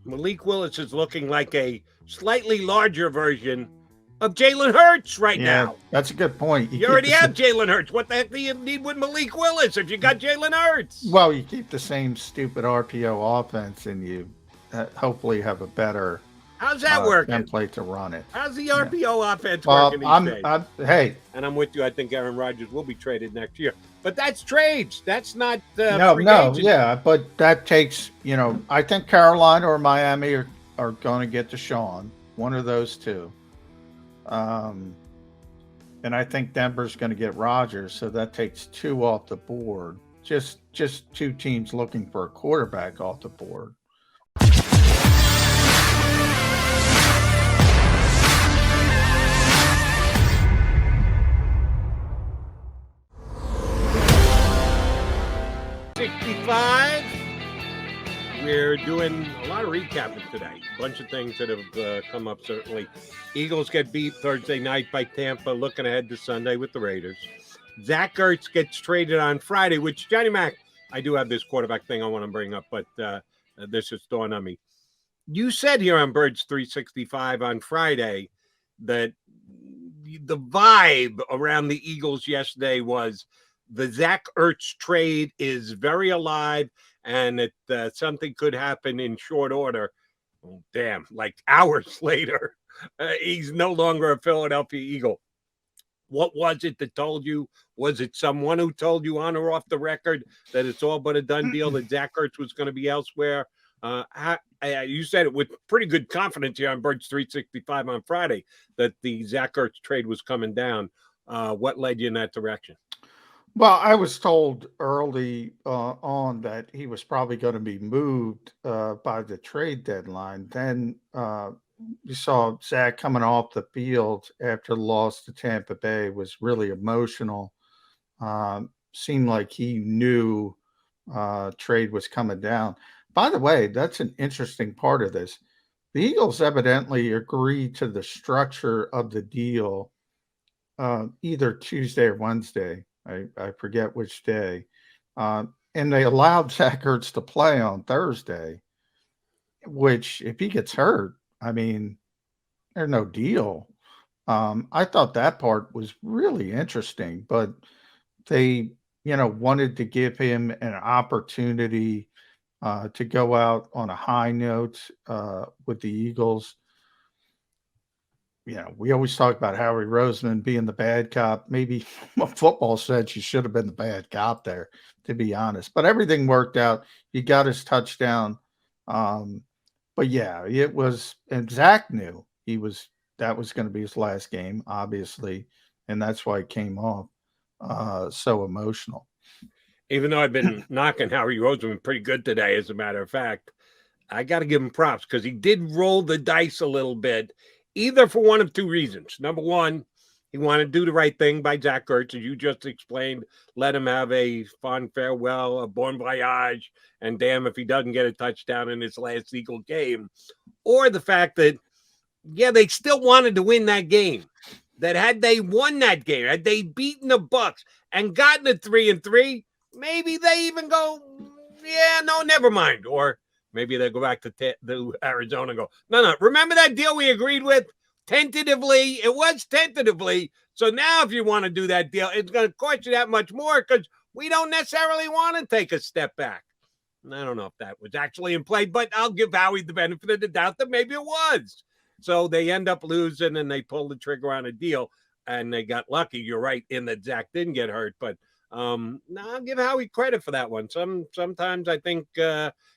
Malik Willis is looking like a slightly larger version of Jalen Hurts right Yeah, now. that's a good point. You already have Jalen Hurts. What the heck do you need with Malik Willis if you got Jalen Hurts? well, you keep the same stupid RPO offense, and you hopefully have a better How's that working? template to run it. How's the Yeah. RPO offense Well, working these days? hey, And I'm with you. I think Aaron Rodgers will be traded next year. But that's trades. That's not no, free no, agents. yeah, but that takes, I think Carolina or Miami are going to get Deshaun, one of those two. And I think Denver's going to get Rodgers, so that takes two off the board. Just two teams looking for a quarterback off the board. '65. We're doing a lot of recapping today. A bunch of things that have come up, certainly. Eagles get beat Thursday night by Tampa, looking ahead to Sunday with the Raiders. Zach Ertz gets traded on Friday, which, Johnny Mac, I do have this quarterback thing I want to bring up, but this is dawned on me. You said here on Birds 365 on Friday that the vibe around the Eagles yesterday was the Zach Ertz trade is very alive and that something could happen in short order. Oh, damn, like hours later, he's no longer a Philadelphia Eagle. What was it that told you? Was it someone who told you on or off the record that it's all but a done deal that Zach Ertz was going to be elsewhere? You said it with pretty good confidence here on Birds 365 on Friday that the Zach Ertz trade was coming down. What led you in that direction? Well, I was told early on that he was probably going to be moved by the trade deadline. Then you saw Zach coming off the field after the loss to Tampa Bay was really emotional. Seemed like he knew trade was coming down. By the way, that's an interesting part of this. The Eagles evidently agreed to the structure of the deal either Tuesday or Wednesday. I forget which day. And they allowed Zach Ertz to play on Thursday, which if he gets hurt, I mean, there's no deal. I thought that part was really interesting, but they, wanted to give him an opportunity to go out on a high note with the Eagles. We always talk about Howie Roseman being the bad cop. Maybe football said she should have been the bad cop there, to be honest. But everything worked out. He got his touchdown. But yeah, it was, and Zach knew that was going to be his last game, obviously, and that's why it came off so emotional. Even though I've been knocking Howie Roseman pretty good today, as a matter of fact, I got to give him props because he did roll the dice a little bit. Either for one of two reasons. Number one, he wanted to do the right thing by Zach Ertz, as you just explained. Let him have a fond farewell, a bon voyage, and damn if he doesn't get a touchdown in his last Eagle game. Or the fact that, yeah, they still wanted to win that game. That had they won that game, had they beaten the Bucs and gotten a 3-3, maybe they even go, yeah, no, never mind. Or maybe they'll go back to Arizona and go, no. Remember that deal we agreed with? Tentatively. It was tentatively. So now if you want to do that deal, it's going to cost you that much more because we don't necessarily want to take a step back. And I don't know if that was actually in play, but I'll give Howie the benefit of the doubt that maybe it was. So they end up losing and they pull the trigger on a deal and they got lucky. You're right in that Zach didn't get hurt, but no, I'll give Howie credit for that one. Sometimes I think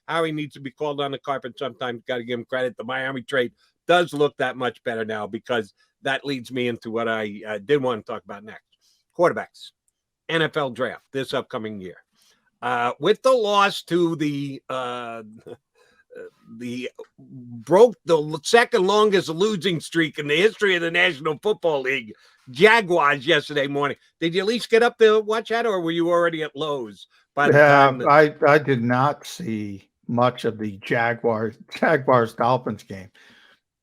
Howie needs to be called on the carpet. Sometimes got to give him credit. The Miami trade does look that much better now because that leads me into what I did want to talk about next. Quarterbacks, NFL draft this upcoming year. With the loss to the broke the second longest losing streak in the history of the National Football League, Jaguars yesterday morning. Did you at least get up to watch that, or were you already at Lowe's by the time? I did not see much of the Jaguars Dolphins game.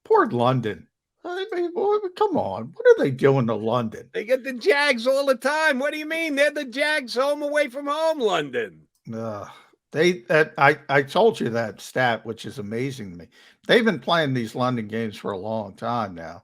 Poor London. I mean, come on. What are they doing to London? They get the Jags all the time. What do you mean? They're the Jags home away from home, London. I told you that stat, which is amazing to me. They've been playing these London games for a long time now.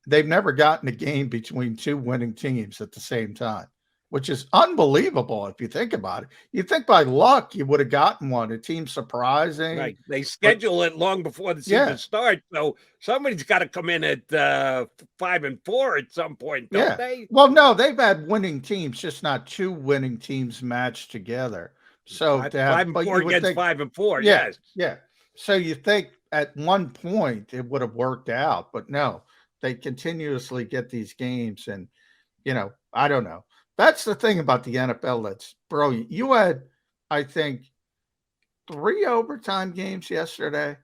They've never gotten a game between two winning teams at the same time, which is unbelievable if you think about it. You think by luck you would have gotten one, a team surprising. Right. They But schedule it long before the yeah, season starts. So somebody's got to come in at 5-4 at some point, don't yeah. they? Well, no, they've had winning teams, just not two winning teams matched together. So Five, to have, five and but four you would against think, 5-4. yeah, Yes. yeah. So you think at one point it would have worked out, but no, they continuously get these games, and I don't know. That's the thing about the NFL that's brilliant. You had, I think, 3 overtime games yesterday,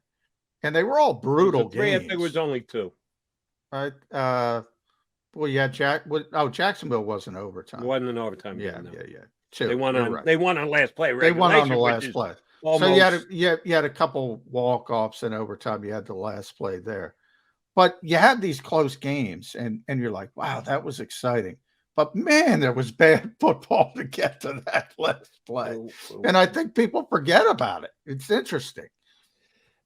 and they were all Was brutal it three? I think it was games, only two. right? Well, yeah, Jacksonville wasn't It overtime. wasn't an overtime Yeah, game, no. yeah, yeah. They 2. won You're on right. they won on last play They won on the regulation, which last is play. So almost you had a couple walk-offs in overtime. You had the last play there. But you had these close games, and you're like, wow, that was exciting. But man, there was bad football to get to that last play. And I think people forget about it. It's interesting.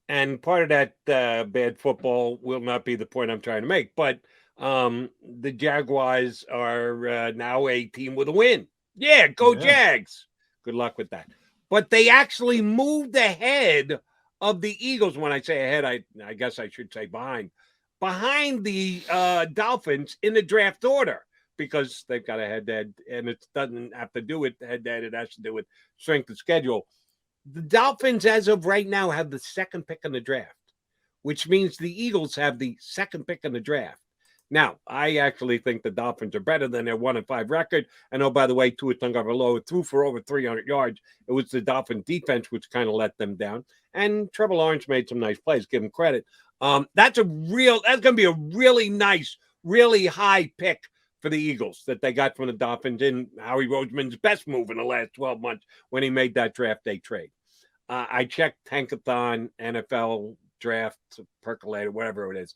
and part of that bad football will not be the point I'm trying to make, but the Jaguars are now a team with a win. Yeah, go Yeah. Jags. Good luck with that. But they actually moved ahead of the Eagles. When I say ahead, I guess I should say behind the Dolphins in the draft order, because they've got a head-to-head, and it doesn't have to do with head-to-head. It has to do with strength of schedule. The Dolphins, as of right now, have the second pick in the draft, which means the Eagles have the second pick in the draft. Now, I actually think the Dolphins are better than their 1-5 record. I know, by the way, Tua Tagovailoa threw for over 300 yards. It was the Dolphin defense which kind of let them down. And Trevor Lawrence made some nice plays. Give him credit. That's going to be a really nice, really high pick for the Eagles that they got from the Dolphins in Howie Roseman's best move in the last 12 months when he made that draft day trade. I checked Tankathon, NFL draft, percolator, whatever it is.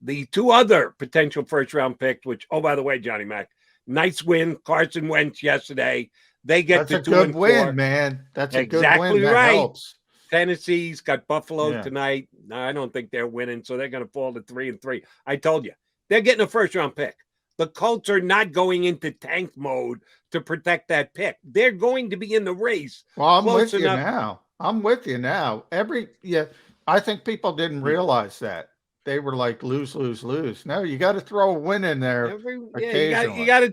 The two other potential first-round picks, which, oh, by the way, Johnny Mac, nice win. Carson Wentz yesterday. They get That's the a 2 and 4. good win, man. That's a good Exactly win. That right. helps. Tennessee's got Buffalo Yeah. tonight. No, I don't think they're winning, so they're going to fall to 3-3. I told you, they're getting a first-round pick. The Colts are not going into tank mode to protect that pick. They're going to be in the race. Well, I'm close with you enough. now. I'm with you now. I think people didn't realize that. They were like lose, lose, lose. No, you got to throw a win in there occasionally. You got to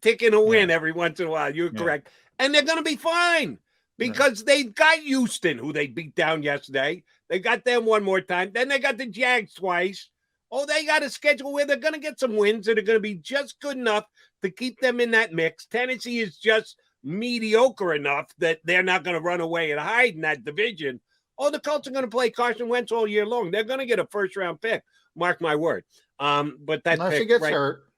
tick in a win every once in a while. You're Yeah. correct. And they're going to be fine because they've got Houston, who they beat down yesterday. They got them one more time. Then they got the Jags twice. Oh, they got a schedule where they're going to get some wins that are going to be just good enough to keep them in that mix. Tennessee is just mediocre enough that they're not going to run away and hide in that division. Oh, the Colts are going to play Carson Wentz all year long. They're going to get a first-round pick. Mark my word. But that unless pick, he gets hurt,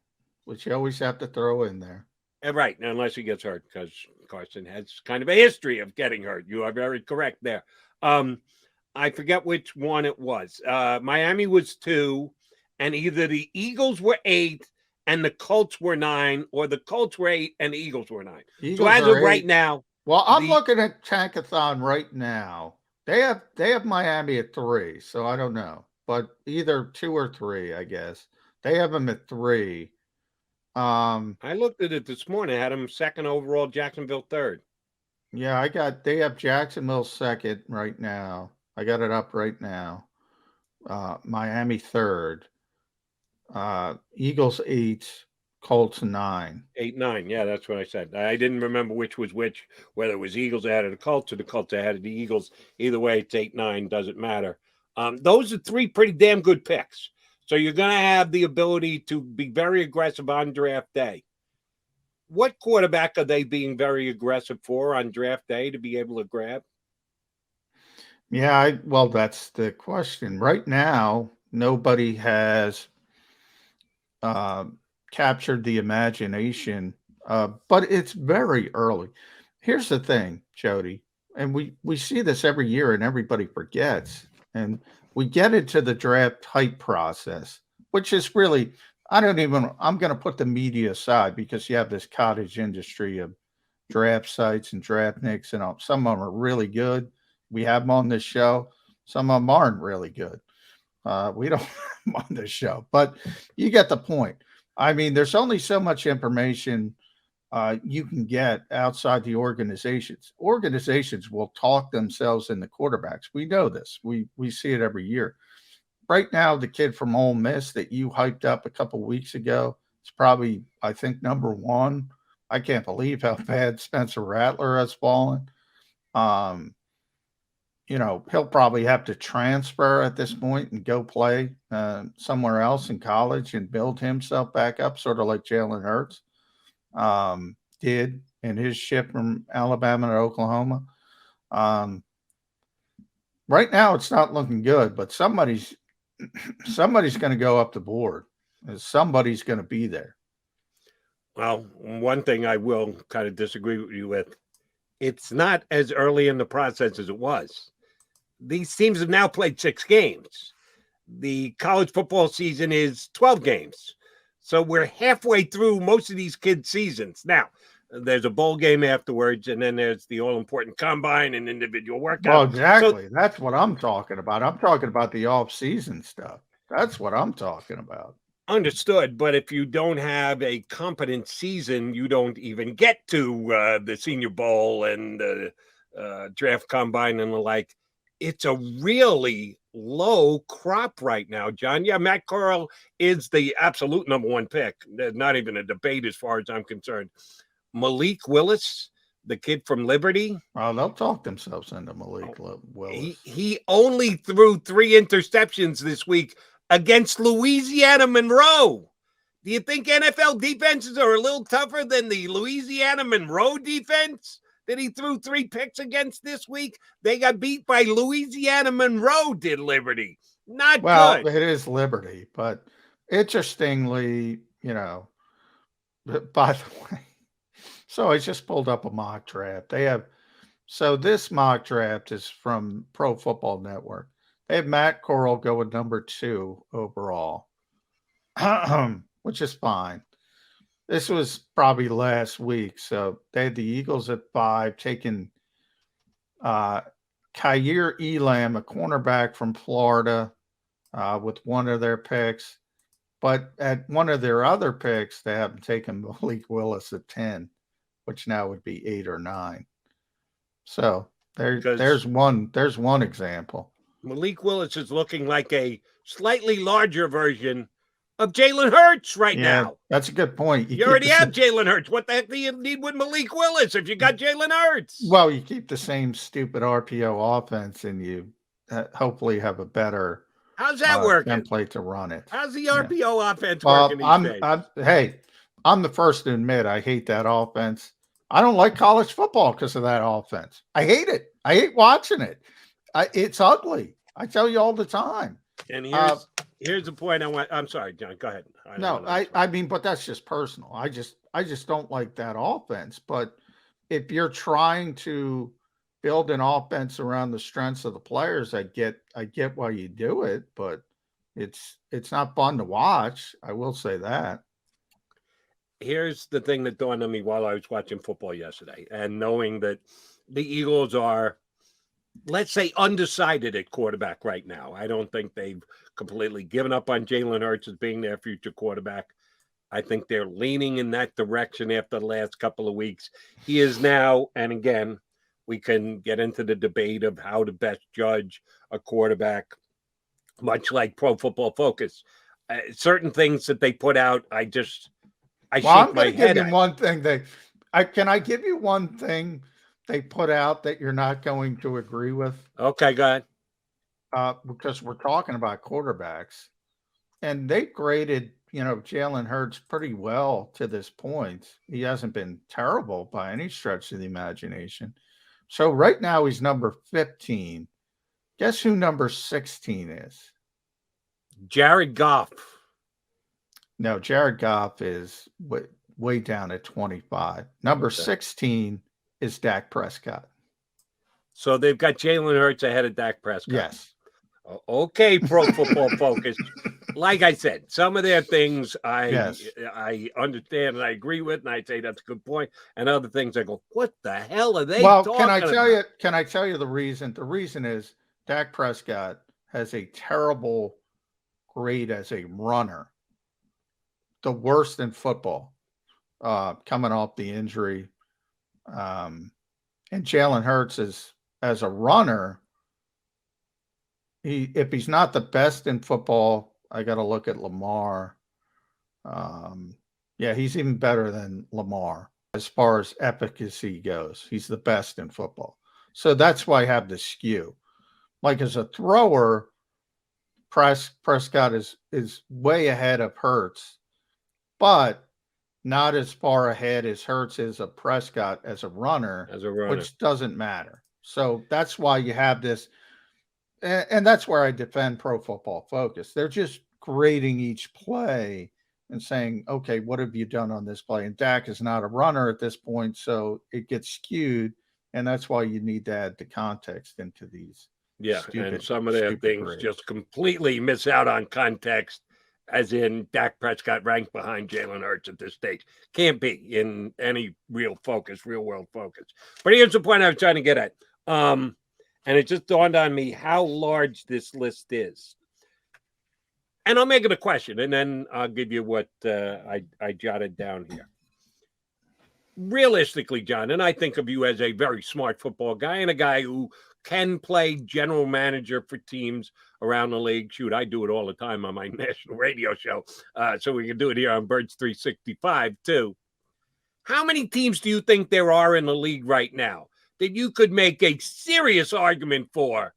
which you always have to throw in there. Right, unless he gets hurt, because Carson has kind of a history of getting hurt. You are very correct there. I forget which one it was. Miami was 2, and either the Eagles were 8 and the Colts were 9, or the Colts were 8 and the Eagles were 9. Eagles so as of 8. right now, well, I'm looking at Tankathon right now. They have Miami at 3, so I don't know, but either 2 or 3, I guess. They have them at 3. I looked at it this morning. I had them second overall, Jacksonville third. Yeah, they have Jacksonville second right now. I got it up right now. Miami third. Eagles 8, Colts 9. 8-9. Yeah, that's what I said. I didn't remember which was which, whether it was Eagles ahead of the Colts or the Colts ahead of the Eagles. Either way, it's 8-9. Doesn't matter. Those are 3 pretty damn good picks. So you're going to have the ability to be very aggressive on draft day. What quarterback are they being very aggressive for on draft day to be able to grab? Yeah, well, that's the question. Right now, nobody has captured the imagination, but it's very early. Here's the thing, Jody, and we see this every year and everybody forgets. And we get into the draft hype process, which is really, I'm going to put the media aside because you have this cottage industry of draft sites and draft nicks, and some of them are really good. We have them on this show. Some of them aren't really good. We don't have them on this show, but you get the point. I mean, there's only so much information you can get outside the organizations. Organizations will talk themselves into quarterbacks. We know this. We see it every year. Right now, the kid from Ole Miss that you hyped up a couple weeks ago is probably, I think, number one. I can't believe how bad Spencer Rattler has fallen. He'll probably have to transfer at this point and go play somewhere else in college and build himself back up, sort of like Jalen Hurts did in his shift from Alabama to Oklahoma. Right now, it's not looking good, but somebody's going to go up the board. Somebody's going to be there. Well, one thing I will kind of disagree with you with, it's not as early in the process as it was. These teams have now played 6 games. The college football season is 12 games. So we're halfway through most of these kids' seasons. Now, there's a bowl game afterwards, and then there's the all-important combine and individual workout. Well, exactly. So, that's what I'm talking about. I'm talking about the off-season stuff. That's what I'm talking about. Understood. But if you don't have a competent season, you don't even get to the Senior Bowl and the draft combine and the like. It's a really low crop right now, John. Yeah, Matt Corral is the absolute number 1 pick. There's not even a debate as far as I'm concerned. Malik Willis, the kid from Liberty. Well, they'll talk themselves into Malik Willis. He only threw 3 interceptions this week against Louisiana Monroe. Do you think NFL defenses are a little tougher than the Louisiana Monroe defense that he threw 3 picks against this week? They got beat by Louisiana Monroe, did Liberty. Not good. Well, it is Liberty, but interestingly, by the way, so I just pulled up a mock draft. This mock draft is from Pro Football Network. They have Matt Corral going number 2 overall, which is fine. This was probably last week. So they had the Eagles at 5, taking Khair Elam, a cornerback from Florida, with one of their picks. But at one of their other picks, they haven't taken Malik Willis at 10, which now would be 8 or 9. So there's one example. Malik Willis is looking like a slightly larger version of Jalen Hurts now. That's a good point. You already have Jalen Hurts. What the heck do you need with Malik Willis if you got Jalen Hurts? Well, you keep the same stupid RPO offense, and you hopefully have a better how's that working? Template to run it. How's the RPO offense working these days? I'm the first to admit I hate that offense. I don't like college football because of that offense. I hate it. I hate watching it. It's ugly. I tell you all the time. And here's the point I want. I'm sorry, John. Go ahead. I mean, but that's just personal. I just don't like that offense. But if you're trying to build an offense around the strengths of the players, I get why you do it. But it's not fun to watch. I will say that. Here's the thing that dawned on me while I was watching football yesterday, and knowing that the Eagles are, let's say, undecided at quarterback right now. I don't think they've completely given up on Jalen Hurts as being their future quarterback. I think they're leaning in that direction after the last couple of weeks. He is now, and again, we can get into the debate of how to best judge a quarterback, much like Pro Football Focus. Certain things that they put out, I shake my head at. One thing can I give you one thing they put out that you're not going to agree with? Okay, go ahead. Because we're talking about quarterbacks, and they graded, Jalen Hurts pretty well to this point. He hasn't been terrible by any stretch of the imagination. So right now he's number 15. Guess who number 16 is? Jared Goff. No, Jared Goff is way down at 25. Number 16 is Dak Prescott. So they've got Jalen Hurts ahead of Dak Prescott. Yes. Okay, Pro Football Focus. like I said, some of their things Yes. I understand and I agree with, and I say that's a good point. And other things I go, what the hell are they Well, talking about? Can I tell you the reason? The reason is Dak Prescott has a terrible grade as a runner, the worst in football, coming off the injury. And Jalen Hurts is as a runner. If he's not the best in football, I got to look at Lamar. Yeah, he's even better than Lamar as far as efficacy goes. He's the best in football. So that's why I have the skew. Like as a thrower, Prescott is way ahead of Hurts, but not as far ahead as Hurts is of Prescott as a runner, which doesn't matter. So that's why you have this. And that's where I defend Pro Football Focus. They're just grading each play and saying, okay, what have you done on this play? And Dak is not a runner at this point, so it gets skewed. And that's why you need to add the context into these. Yeah, and some of their things grades just completely miss out on context, as in Dak Prescott ranked behind Jalen Hurts at this stage. Can't be in any real world focus. But here's the point I was trying to get at. And it just dawned on me how large this list is. And I'll make it a question, and then I'll give you what I jotted down here. Realistically, John, and I think of you as a very smart football guy and a guy who can play general manager for teams around the league. Shoot, I do it all the time on my national radio show, so we can do it here on Birds 365 too. How many teams do you think there are in the league right now that you could make a serious argument for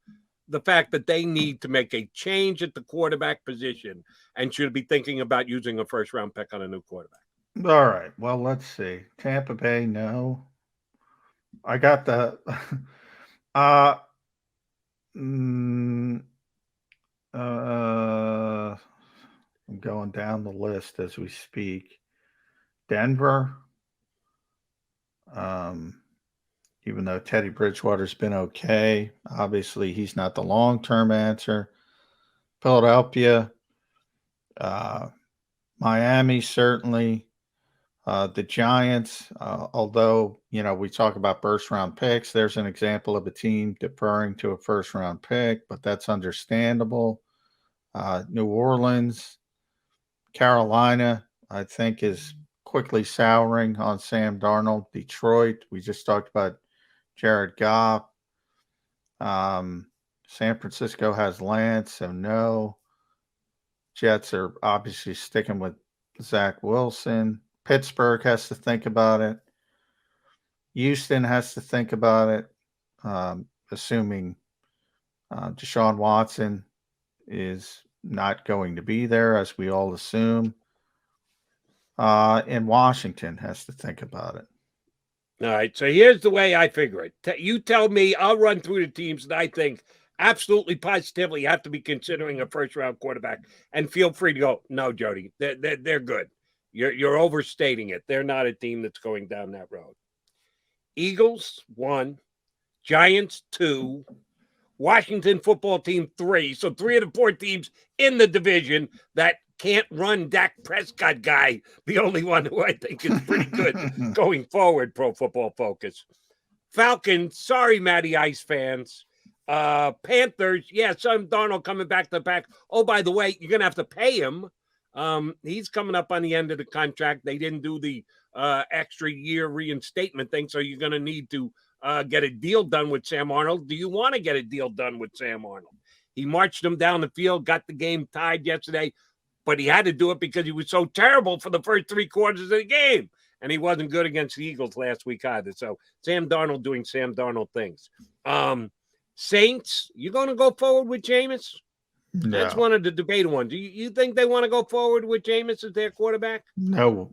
the fact that they need to make a change at the quarterback position and should be thinking about using a first-round pick on a new quarterback? All right. Well, let's see. Tampa Bay, no. I got the I'm going down the list as we speak. Denver, even though Teddy Bridgewater's been okay, obviously he's not the long-term answer. Philadelphia, Miami, certainly. The Giants, although, we talk about first-round picks, there's an example of a team deferring to a first-round pick, but that's understandable. New Orleans, Carolina, I think, is quickly souring on Sam Darnold. Detroit, we just talked about Jared Goff. San Francisco has Lance, so no. Jets are obviously sticking with Zach Wilson. Pittsburgh has to think about it. Houston has to think about it, assuming Deshaun Watson is not going to be there, as we all assume. And Washington has to think about it. All right, so here's the way I figure it. You tell me, I'll run through the teams that I think absolutely positively have to be considering a first-round quarterback, and feel free to go, no, Jody, they're good. You're overstating it. They're not a team that's going down that road. Eagles, 1. Giants, 2. Washington football team, 3. So 3 of the 4 teams in the division that can't run Dak Prescott guy, the only one who I think is pretty good going forward, Pro Football Focus. Falcons, sorry, Matty Ice fans. Panthers, yeah, Sam Darnold coming back to back. Oh, by the way, you're going to have to pay him. He's coming up on the end of the contract. They didn't do the extra year reinstatement thing, so you're going to need to get a deal done with Sam Arnold. Do you want to get a deal done with Sam Arnold? He marched them down the field, got the game tied yesterday, but he had to do it because he was so terrible for the first 3 quarters of the game, and he wasn't good against the Eagles last week either. So Sam Darnold doing Sam Darnold things. Saints, you going to go forward with Jameis? No. That's one of the debated ones. Do you think they want to go forward with Jameis as their quarterback? No.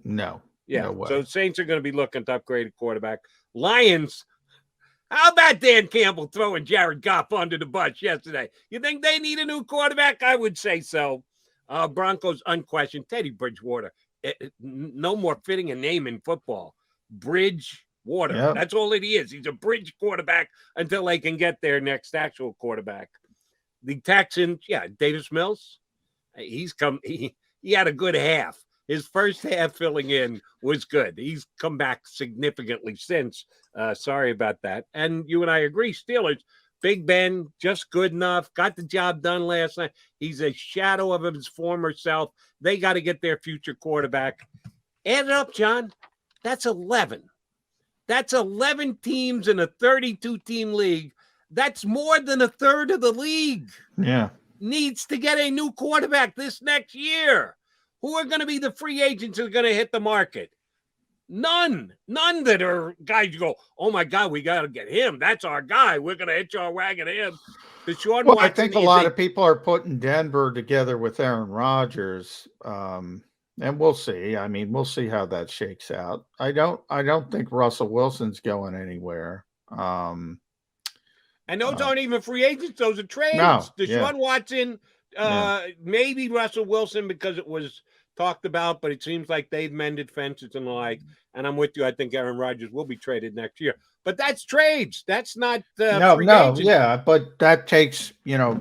Yeah, no way. So Saints are going to be looking to upgrade a quarterback. Lions, how about Dan Campbell throwing Jared Goff under the bus yesterday? You think they need a new quarterback? I would say so. Broncos, unquestioned. Teddy Bridgewater, no more fitting a name in football. Bridgewater. Yep. That's all it is. He's a bridge quarterback until they can get their next actual quarterback. The Texans, yeah, Davis Mills. He had a good half. His first half filling in was good. He's come back significantly since. Sorry about that. And you and I agree, Steelers, Big Ben, just good enough, got the job done last night. He's a shadow of his former self. They got to get their future quarterback. Add it up, John. That's 11. That's 11 teams in a 32-team league. That's more than a third of the league. Yeah. Needs to get a new quarterback this next year. Who are going to be the free agents who are going to hit the market? None that are guys you go, oh my God, we got to get him. That's our guy. We're going to hitch our wagon to him. Deshaun Watson. I think a lot of people are putting Denver together with Aaron Rodgers. And we'll see. I mean, we'll see how that shakes out. I don't think Russell Wilson's going anywhere. And those aren't even free agents. Those are trades. No, Deshaun Watson, maybe Russell Wilson because it was talked about, but it seems like they've mended fences and the like. And I'm with you. I think Aaron Rodgers will be traded next year. But that's trades. That's not free agents. Yeah. But that takes,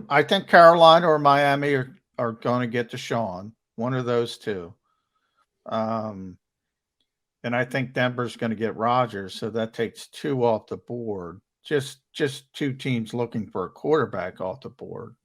I think Carolina or Miami are going to get Deshaun, one of those two. And I think Denver's going to get Rodgers. So that takes two off the board. Just two teams looking for a quarterback off the board.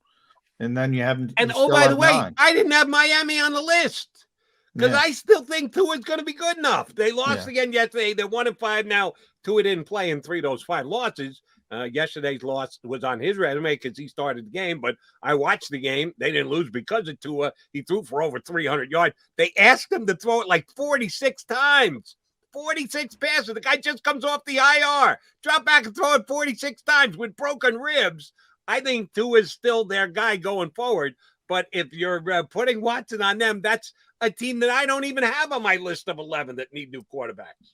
And then you haven't. And by the way, I didn't have Miami on the list because I still think Tua's going to be good enough. They lost again yesterday. They're 1-5 now. Tua didn't play in 3 of those 5 losses. Yesterday's loss was on his resume because he started the game, but I watched the game. They didn't lose because of Tua. He threw for over 300 yards. They asked him to throw it like 46 times. 46 passes. The guy just comes off the IR. Drop back and throw it 46 times with broken ribs. I think Tua is still their guy going forward. But if you're putting Watson on them, that's a team that I don't even have on my list of 11 that need new quarterbacks.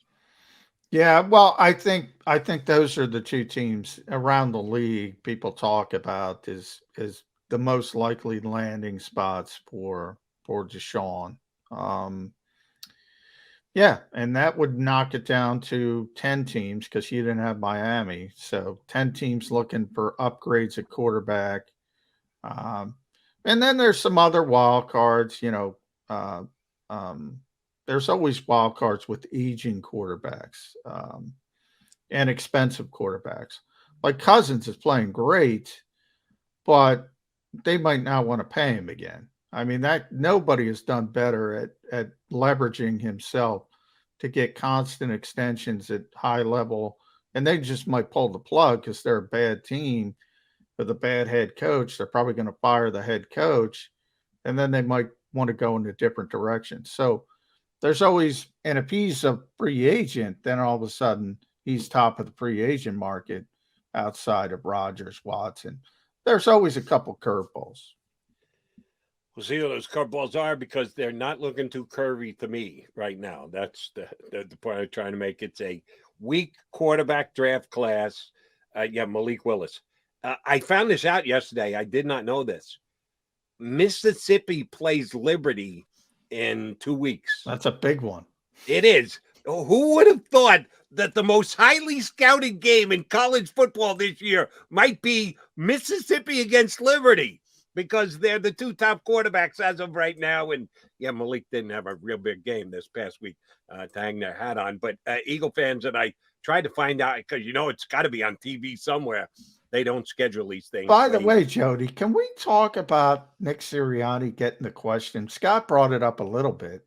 Yeah, well, I think those are the two teams around the league people talk about is the most likely landing spots for Deshaun. Yeah, and that would knock it down to 10 teams because you didn't have Miami. So 10 teams looking for upgrades at quarterback. And then there's some other wild cards, there's always wild cards with aging quarterbacks and expensive quarterbacks. Like Cousins is playing great, but they might not want to pay him again. I mean, that nobody has done better at leveraging himself to get constant extensions at high level. And they just might pull the plug because they're a bad team with a bad head coach. They're probably going to fire the head coach, and then they might want to go in a different direction. So there's always, and if he's a free agent, then all of a sudden he's top of the free agent market outside of Rodgers, Watson. There's always a couple curveballs. We'll see what those curveballs are because they're not looking too curvy to me right now. That's the point I'm trying to make. It's a weak quarterback draft class. Malik Willis. I found this out yesterday. I did not know this. Mississippi plays Liberty in 2 weeks. That's a big one. It is. Who would have thought that the most highly scouted game in college football this year might be Mississippi against Liberty? Because they're the 2 top quarterbacks as of right now. And Malik didn't have a real big game this past week to hang their hat on. But Eagle fans, and I tried to find out because, it's got to be on TV somewhere. They don't schedule these things. By the way, Jody, can we talk about Nick Sirianni getting the question? Scott brought it up a little bit.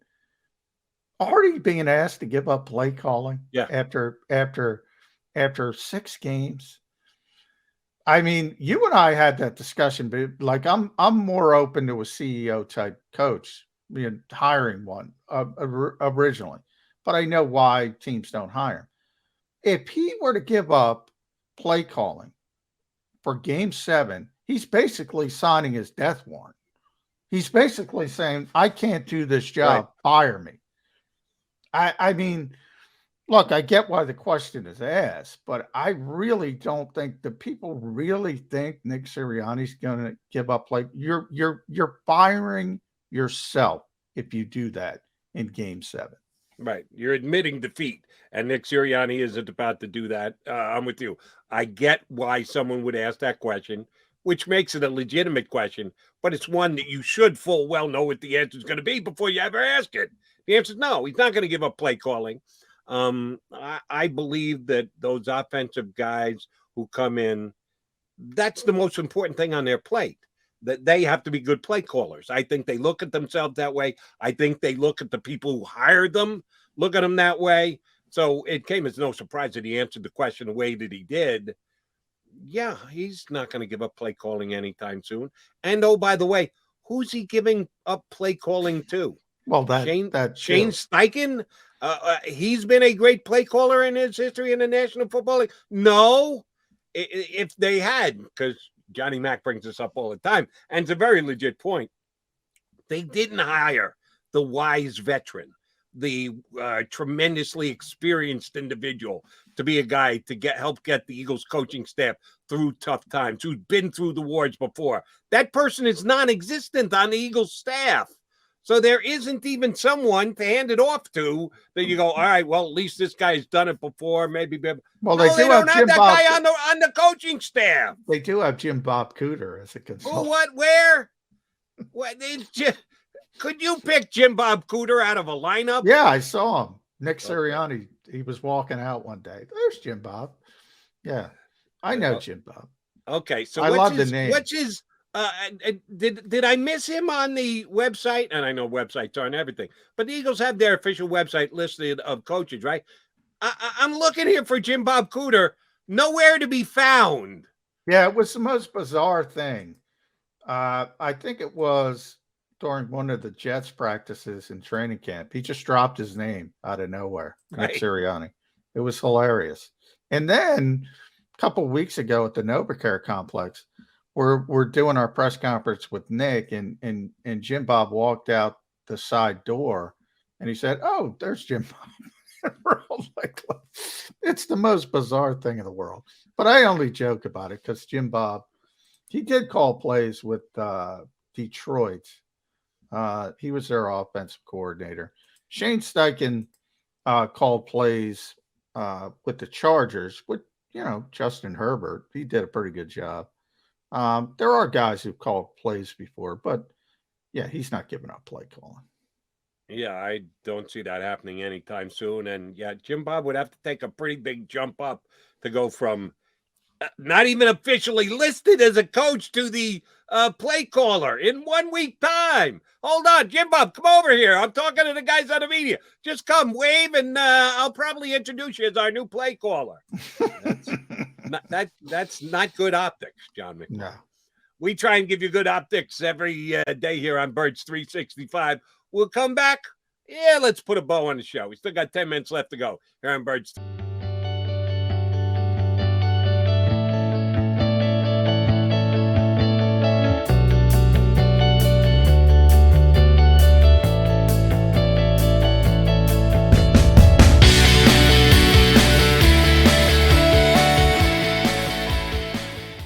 Already being asked to give up play calling after 6 games. I mean, you and I had that discussion, but like I'm more open to a CEO type coach, hiring one originally, but I know why teams don't hire him. If he were to give up play calling for Game 7, he's basically signing his death warrant. He's basically saying, "I can't do this job. Right. Fire me." I mean. Look, I get why the question is asked, but I really don't think the people really think Nick Sirianni's going to give up. Like you're firing yourself if you do that in Game 7. Right, you're admitting defeat, and Nick Sirianni isn't about to do that. I'm with you. I get why someone would ask that question which makes it a legitimate question, but it's one that you should full well know what the answer is going to be before you ever ask it. The answer is no. He's not going to give up play calling. I believe that those offensive guys who come in, that's the most important thing on their plate, that they have to be good play callers. I think they look at themselves that way. I think they look at the people who hired them, look at them that way. So it came as no surprise that he answered the question the way that he did. Yeah, he's not going to give up play calling anytime soon. And oh, by the way, who's he giving up play calling to? Well, Shane Steichen. He's been a great play caller in his history in the National Football League. No, if they had, because Johnny Mac brings this up all the time, and it's a very legit point. They didn't hire the wise veteran, the tremendously experienced individual to be a guy to help get the Eagles coaching staff through tough times, who's been through the wars before. That person is non-existent on the Eagles staff. So there isn't even someone to hand it off to that you go, all right, well, at least this guy's done it before. Maybe. Well, no, they don't have that guy on the coaching staff. They do have Jim Bob Cooter as a consultant. Who, what, where? Could you pick Jim Bob Cooter out of a lineup? Yeah, I saw him. Nick Sirianni, he was walking out one day. There's Jim Bob. Yeah, I know Jim Bob. Okay, so I love the name. What's his? Did I miss him on the website? And I know websites aren't everything, but the Eagles have their official website listed of coaches, right? I'm looking here for Jim Bob Cooter. Nowhere to be found. Yeah, it was the most bizarre thing. I think it was during one of the Jets practices in training camp. He just dropped his name out of nowhere, Nick Sirianni. It was hilarious. And then a couple of weeks ago at the NovaCare complex, we're doing our press conference with Nick, and Jim Bob walked out the side door, and he said, "Oh, there's Jim Bob." We're all like, it's the most bizarre thing in the world. But I only joke about it because Jim Bob, he did call plays with Detroit. He was their offensive coordinator. Shane Steichen called plays with the Chargers with, Justin Herbert. He did a pretty good job. There are guys who've called plays before, but yeah, he's not giving up play calling. Yeah, I don't see that happening anytime soon. And yeah, Jim Bob would have to take a pretty big jump up to go from not even officially listed as a coach to the play caller in 1 week time. Hold on, Jim Bob, come over here. I'm talking to the guys on the media. Just come, wave, and I'll probably introduce you as our new play caller. That's not good optics, John McMullen. No. We try and give you good optics every day here on Birds 365. We'll come back. Yeah, let's put a bow on the show. We still got 10 minutes left to go here on Birds.